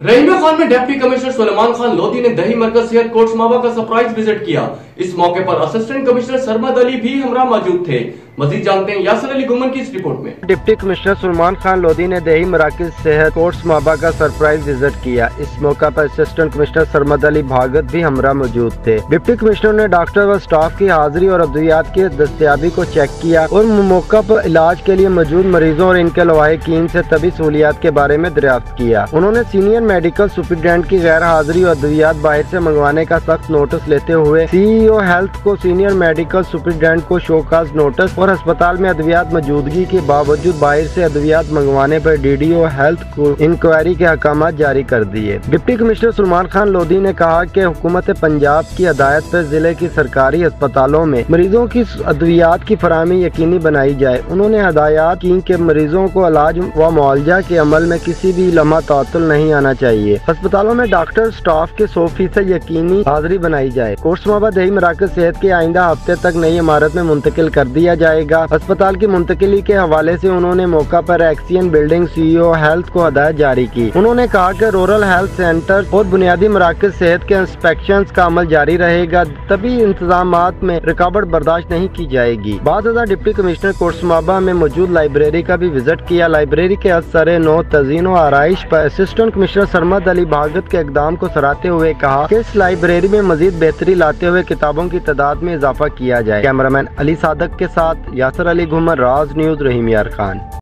रहीमा खान में deputy commissioner Suleman Khan Lodhi ने दही मरकज सेहत कोटसमावा का सरप्राइज विजिट किया। इस मौके पर असिस्टेंट कमिश्नर सरमद अली भी हमरा मौजूद थे। मजीद जानते हैं यासर अली गुमन की इस रिपोर्ट में। डिप्टी कमिश्नर सुलेमान खान लोधी ने दही मराकज सेहत कोटसमावा का सरप्राइज विजिट किया। इस मौका पर असिस्टेंट कमिश्नर सरमद अली भागत भी हमरा मौजूद थे। डिप्टी कमिश्नर ने डॉक्टर व स्टाफ की हाजिरी और अद्वियात की दस्तयाबी को चेक किया और मौका पर इलाज के लिए मौजूद मरीजों और इनके लवाहिकीन से तबी सहूलियात के बारे में दरियाफ्त किया। उन्होंने सीनियर मेडिकल सुपरिटेंडेंट की गैर हाजिरी और अद्वियात बाहर से मंगवाने का सख्त नोटिस लेते हुए CEO हेल्थ को सीनियर मेडिकल सुपरिटेंडेंट को शोकाज नोटिस और अस्पताल में अद्वियात मौजूदगी के बावजूद बाहर से अद्वियात मंगवाने पर DDO हेल्थ को इंक्वायरी के अहकाम जारी कर दिए। डिप्टी कमिश्नर सुलेमान खान लोधी ने कहा कि हुकूमत पंजाब की हदायत पर जिले की सरकारी अस्पतालों में मरीजों की अद्वियात की फराहमी यकीनी बनाई जाए। उन्होंने हदायत की कि मरीजों को इलाज व मुआवजा के अमल में किसी भी लम्हा तातुल नहीं आना चाहिए। अस्पतालों में डॉक्टर स्टाफ के 100% यकीनी हाजिरी बनाई जाए। कोटसमावा दही मराकज सेहत के आइंदा हफ्ते तक नई इमारत में मुंतकिल कर दिया जाएगा। अस्पताल की मुंतकिली के हवाले से उन्होंने मौका पर एक्सियन बिल्डिंग CEO हेल्थ को हदायत जारी की। उन्होंने कहा कि रूरल हेल्थ सेंटर और बुनियादी मराकज सेहत के इंस्पेक्शन का अमल जारी रहेगा, तभी इंतजाम में रुकावट बर्दाश्त नहीं की जाएगी। बाद डिप्टी कमिश्नर कोटसमावा में मौजूद लाइब्रेरी का भी विजिट किया। लाइब्रेरी के असर नौ तजीन और आराइश पर असिस्टेंट कमिश्नर सरमद अली भागत के इकदाम को सराहते हुए कहा कि इस लाइब्रेरी में मजीद बेहतरी लाते हुए किताबों की तादाद में इजाफा किया जाए। कैमरामैन अली सादक के साथ यासर अली गुमन, राज न्यूज, रहीम यार खान।